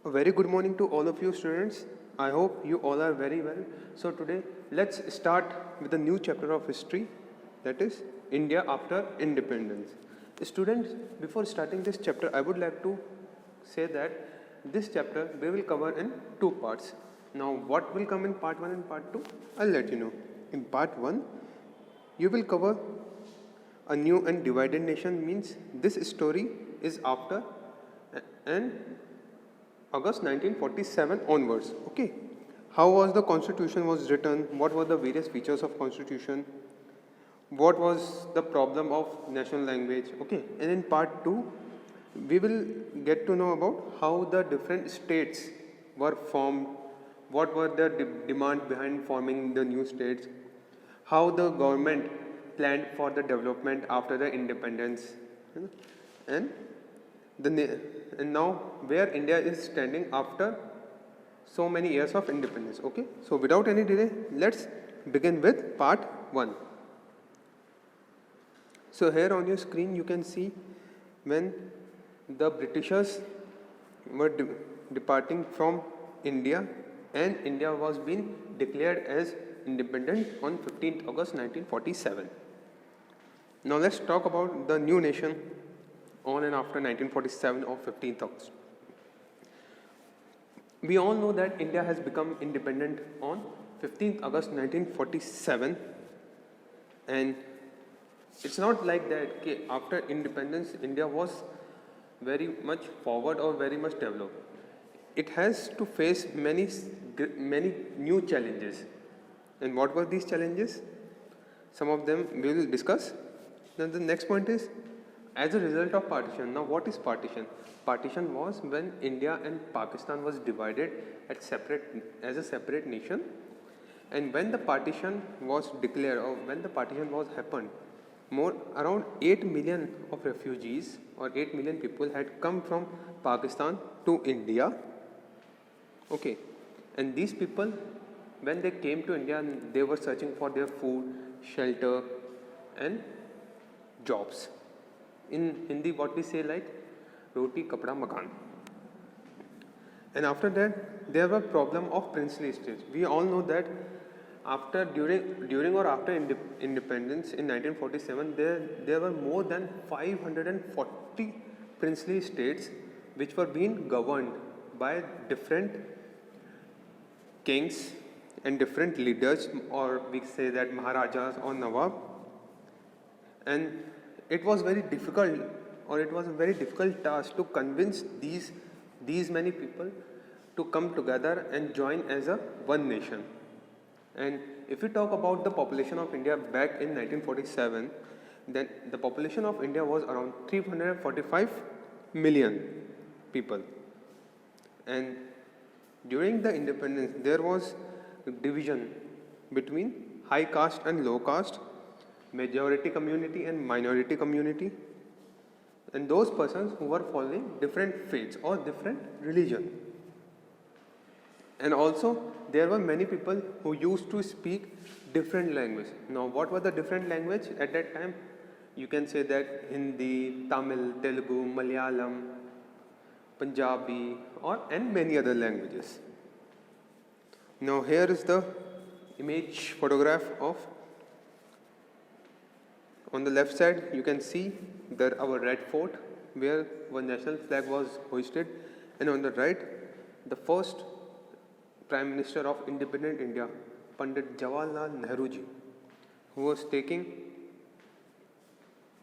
A very good morning to all of you students. I hope you all are very well. So today let's start with a new chapter of history, that is India after independence. Students, before starting this chapter, I would like to say that this chapter we will cover in two parts. Now what will come in part 1 and part 2? I'll let you know. In part 1, you will cover a new and divided nation, means this story is after and August 1947 onwards. Okay, how was the constitution was written? What were the various features of constitution? What was the problem of national language? Okay, and in part 2, we will get to know about how the different states were formed, what were the demand behind forming the new states, how the government planned for the development after the independence, and and now where India is standing after so many years of independence. Okay, so without any delay, let's begin with part 1. So here on your screen you can see when the Britishers were departing from India and India was being declared as independent on 15th August 1947. Now let's talk about the new nation on and after 1947 or 15th August. We all know that India has become independent on 15th August 1947, and it's not like that okay, after independence India was very much forward or very much developed. It has to face many new challenges. And what were these challenges? Some of them we will discuss. Then the next point is, as a result of partition. Now what is partition? Partition was when India and Pakistan was divided as a separate nation, and when the partition was declared or when the partition was happened, around 8 million of refugees or 8 million people had come from Pakistan to India. Okay, and these people, when they came to India, they were searching for their food, shelter and jobs. In Hindi what we say like roti kapda makan. And after that there were problem of princely states. We all know that during or after independence in 1947 there were more than 540 princely states which were being governed by different kings and different leaders, or we say that Maharajas or Nawab. And it was very difficult, or it was a very difficult task to convince these many people to come together and join as a one nation. And if we talk about the population of India back in 1947, then the population of India was around 345 million people. And during the independence, there was division between high caste and low caste, majority community and minority community, and those persons who were following different faiths or different religion. And also there were many people who used to speak different language. Now what were the different language at that time? You can say that Hindi, Tamil, Telugu, Malayalam, Punjabi and many other languages. Now here is the image photograph of, on the left side you can see there our Red Fort where one national flag was hoisted, and on the right the first Prime Minister of independent India, Pandit Jawaharlal Nehru ji, who was taking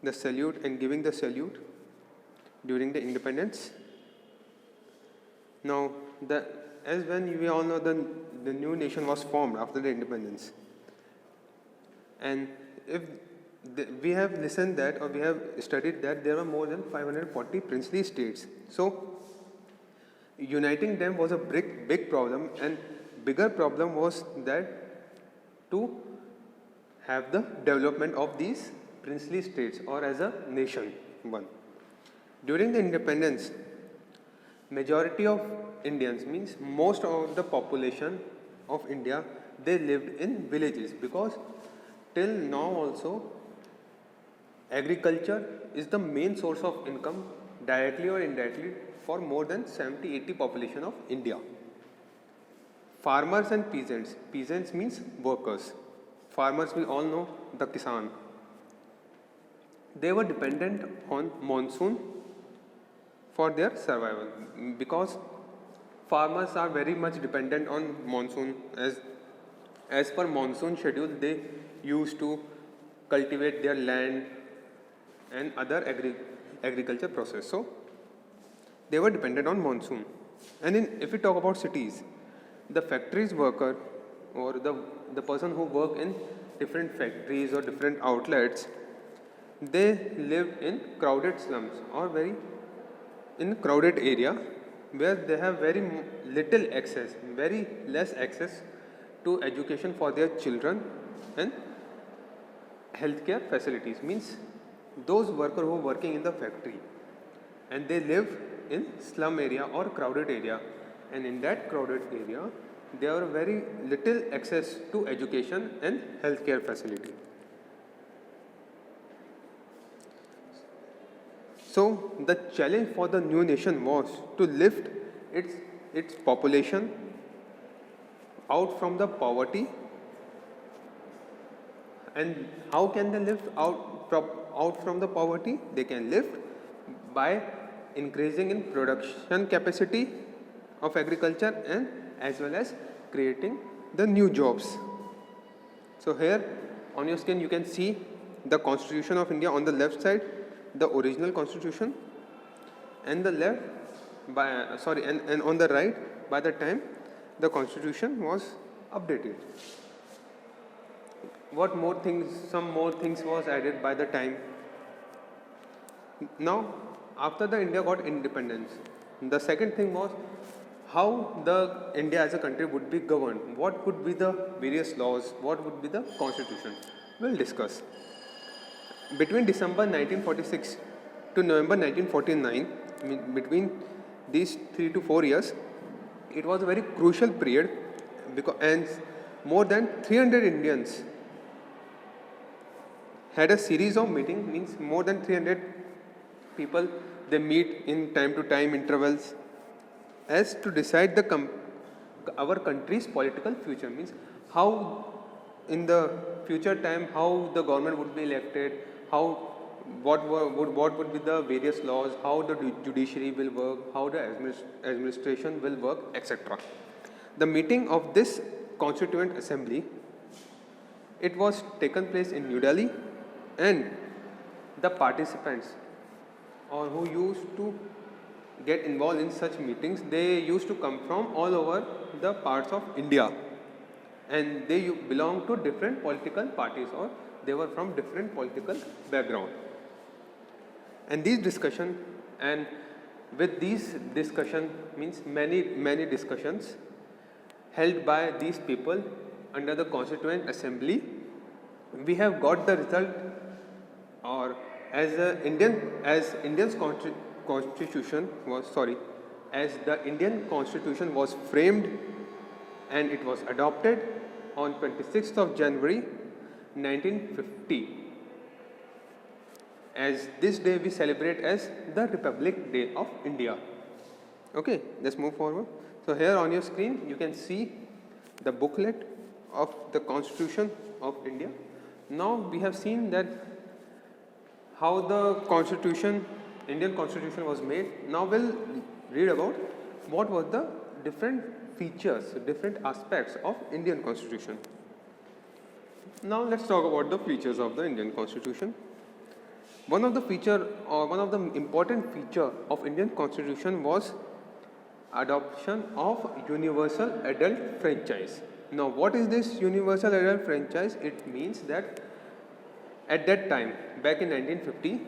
the salute and giving the salute during the independence. Now as when we all know the new nation was formed after the independence, and if we have listened that or we have studied that there were more than 540 princely states. So uniting them was a big problem, and bigger problem was that to have the development of these princely states or as a nation one. During the independence, majority of Indians, means most of the population of India, they lived in villages, because till now also agriculture is the main source of income directly or indirectly for more than 70-80 population of India. Farmers and peasants. Peasants means workers. Farmers we all know the Kisan. They were dependent on monsoon for their survival because farmers are very much dependent on monsoon. As per monsoon schedule, they used to cultivate their land and other agriculture process. So they were dependent on monsoon. And if we talk about cities, the factories worker or the person who work in different factories or different outlets, they live in crowded slums or very in crowded area where they have very little access, very less access to education for their children and healthcare facilities. Means those workers who are working in the factory and they live in slum area or crowded area, and in that crowded area there are very little access to education and healthcare facility. So the challenge for the new nation was to lift its population out from the poverty. And how can they lift out from the poverty? They can lift by increasing in production capacity of agriculture and as well as creating the new jobs. So here on your screen you can see the Constitution of India. On the left side, the original Constitution, and the left and on the right, by the time the Constitution was updated. Some more things was added by the time. Now, after the India got independence, the second thing was how the India as a country would be governed. What would be the various laws? What would be the Constitution? We'll discuss. Between December 1946 to November 1949, between these 3 to 4 years, it was a very crucial period and more than 300 Indians had a series of meetings. Means more than 300 people, they meet in time to time intervals as to decide our country's political future. Means how in the future time how the government would be elected, what would be the various laws, how the judiciary will work, how the administration will work, etc. The meeting of this Constituent Assembly, it was taken place in New Delhi, and the participants or who used to get involved in such meetings, they used to come from all over the parts of India, and they belong to different political parties or they were from different political background. And these discussion, and with these discussion means many discussions held by these people under the Constituent Assembly, we have got the result, or as the Indian Constitution was framed and it was adopted on 26th of January 1950. As this day we celebrate as the Republic Day of India. Okay, let's move forward. So here on your screen you can see the booklet of the Constitution of India. Now we have seen that how the Indian Constitution was made. Now we'll read about what were the different features, different aspects of Indian Constitution. Now let's talk about the features of the Indian Constitution. One of the important feature of Indian Constitution was adoption of universal adult franchise. Now what is this universal adult franchise? It means that at that time, back in 1950,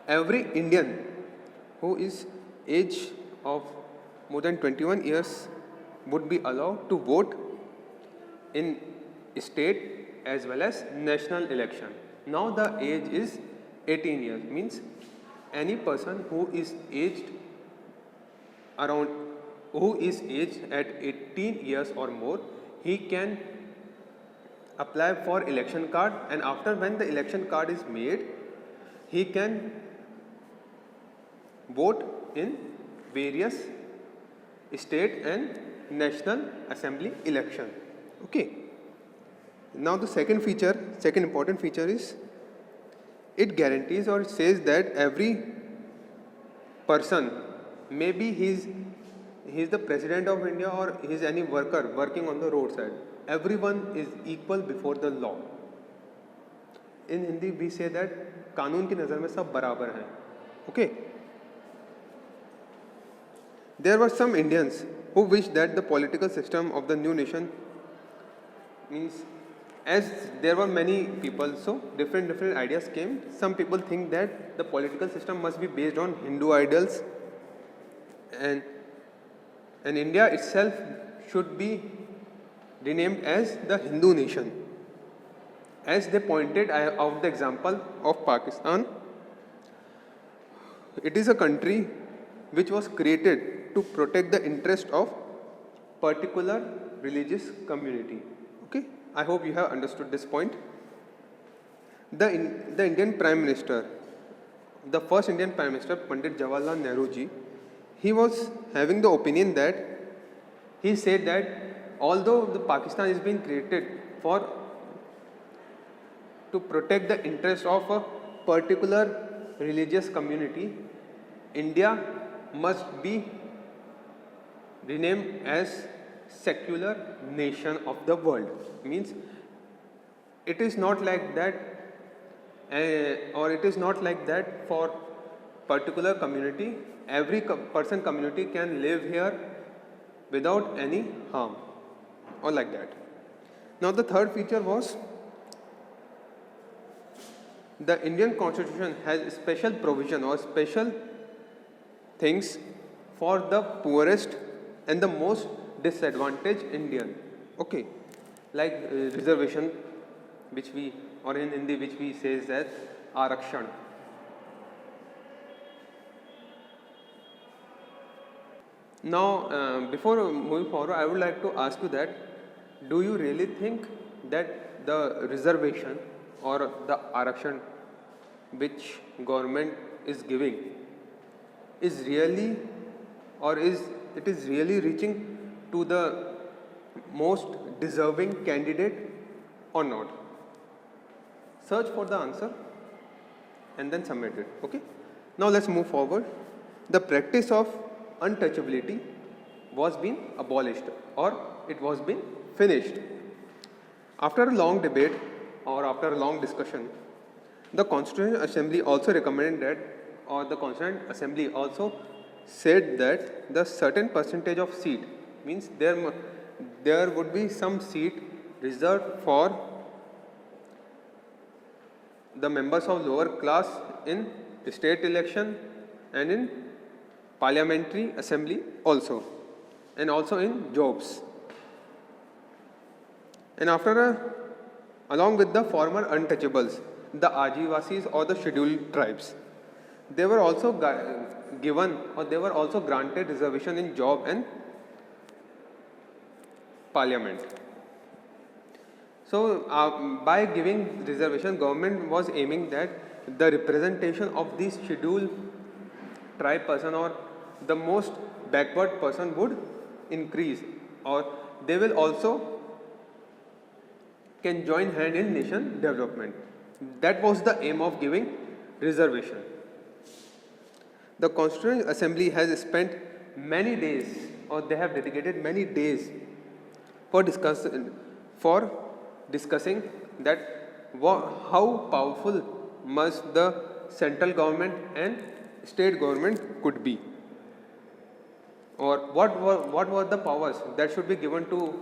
every Indian who is age of more than 21 years would be allowed to vote in state as well as national election. Now the age is 18 years, means any person who is aged at 18 years or more, he can apply for election card, and after when the election card is made, he can vote in various state and national assembly election. Okay. Now the second important feature is it guarantees or says that every person, maybe he's the president of India or he's any worker working on the roadside, everyone is equal before the law. In Hindi we say that कानून की नज़र में सब बराबर हैं. Okay. There were some Indians who wished that the political system of the new nation, means as there were many people, so different ideas came. Some people think that the political system must be based on Hindu ideals, and India itself should be renamed as the Hindu nation. As they pointed out the example of Pakistan, it is a country which was created to protect the interest of particular religious community. Okay, I hope you have understood this point. The Indian Prime Minister, the first Indian Prime Minister, Pandit Jawaharlal Nehru ji, he was having the opinion that he said that although the Pakistan is being created to protect the interest of a particular religious community, India must be renamed as secular nation of the world. Means it is not like that, or it is not like that for particular community. Every person community can live here without any harm, or like that. Now the third feature was the Indian Constitution has special provision or special things for the poorest and the most disadvantaged Indian. Okay, like reservation, which we, or in Hindi which we says as Arakshan. Now, before moving forward, I would like to ask you that, do you really think that the reservation or the Arakshan which government is giving is really, or is really reaching to the most deserving candidate or not? Search for the answer and then submit it. Okay. Now let's move forward. The practice of untouchability was being abolished, or it was being finished. After a long debate or after a long discussion, the Constituent Assembly also recommended that, or the Constituent Assembly also said that the certain percentage of seat, means there would be some seat reserved for the members of lower class in state election and in parliamentary assembly also, and also in jobs. And along with the former untouchables, the Adivasis or the scheduled tribes, they were also given, or they were also granted reservation in job and parliament. So by giving reservation, government was aiming that the representation of these scheduled tribe person or the most backward person would increase, or they will also can join hand in nation development. That was the aim of giving reservation. The Constituent Assembly has spent many days, or they have dedicated many days for discussing that how powerful must the central government and state government could be, or what were the powers that should be given to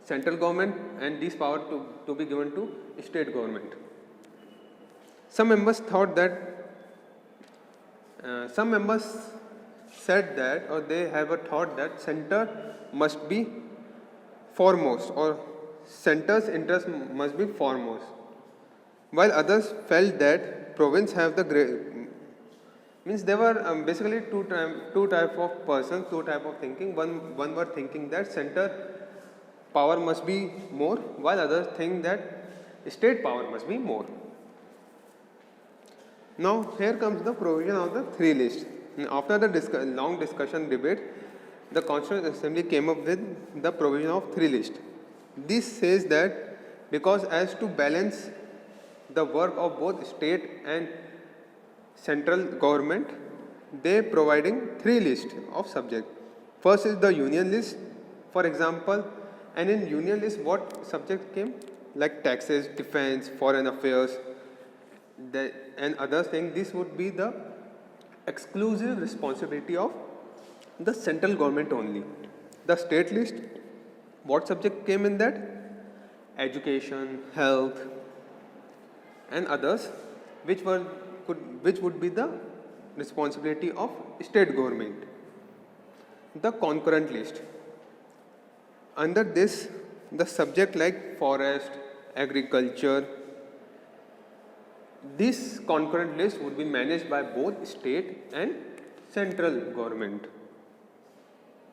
central government and these powers to be given to state government. Some members thought that, some members said that, or they have a thought that center must be foremost, or center's interest must be foremost, while others felt that province have the means there were basically two type of persons, two type of thinking. One were thinking that center power must be more, while others think that state power must be more. Now here comes the provision of the three list. After the long discussion debate, the Constituent Assembly came up with the provision of 3 lists. This says that because as to balance the work of both state and central government, they providing 3 lists of subject. First is the union list, for example, and in union list what subject came? Like taxes, defense, foreign affairs, and other things. This would be the exclusive responsibility of the central government only. The state list, what subject came in that? Education, health, and others, which would be the responsibility of state government. The concurrent list. Under this, the subject like forest, agriculture, this concurrent list would be managed by both state and central government.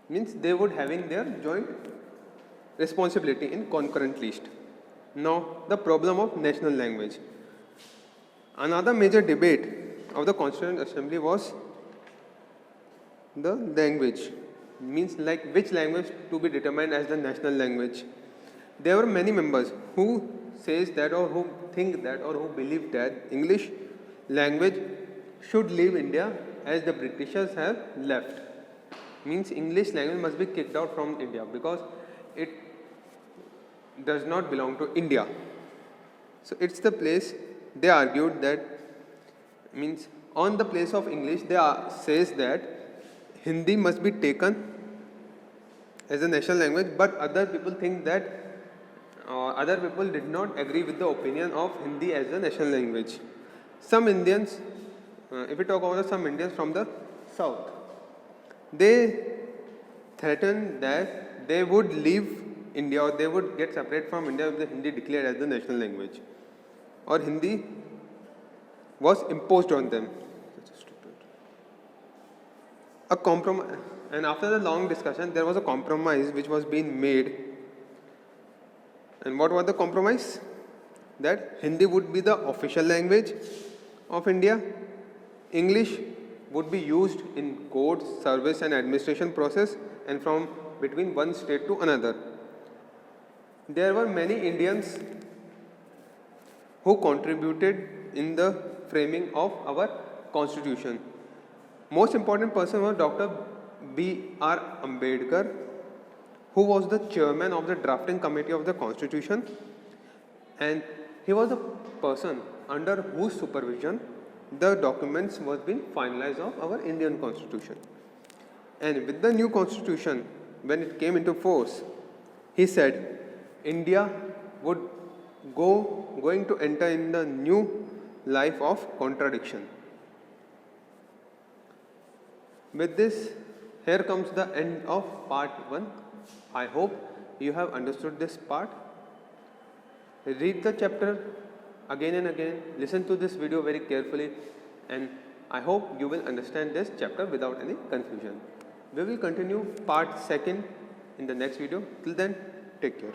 Means they would having their joint responsibility in concurrent list. Now the problem of national language. Another major debate of the Constituent Assembly was the language. Means like which language to be determined as the national language. There were many members who says that or who think that or who believe that English language should leave India as the Britishers have left. Means English language must be kicked out from India because it does not belong to India. So it's the place they argued that means on the place of English they says that Hindi must be taken as a national language, but other people think that other people did not agree with the opinion of Hindi as a national language. Some Indians, if we talk about some Indians from the south, they threatened that they would leave India or they would get separate from India if the Hindi declared as the national language or Hindi was imposed on them. A compromise, and after the long discussion, there was a compromise which was being made. And what was the compromise? That Hindi would be the official language of India. English would be used in courts, service and administration process and from between one state to another. There were many Indians who contributed in the framing of our constitution. Most important person was Dr. B.R. Ambedkar, who was the chairman of the drafting committee of the constitution, and he was the person under whose supervision the documents was being finalized of our Indian constitution. And with the new constitution, when it came into force, he said India would going to enter in the new life of contradiction. With this, here comes the end of part 1. I hope you have understood this part. Read the chapter again and again, listen to this video very carefully, and I hope you will understand this chapter without any confusion. We will continue part 2 in the next video. Till then, take care.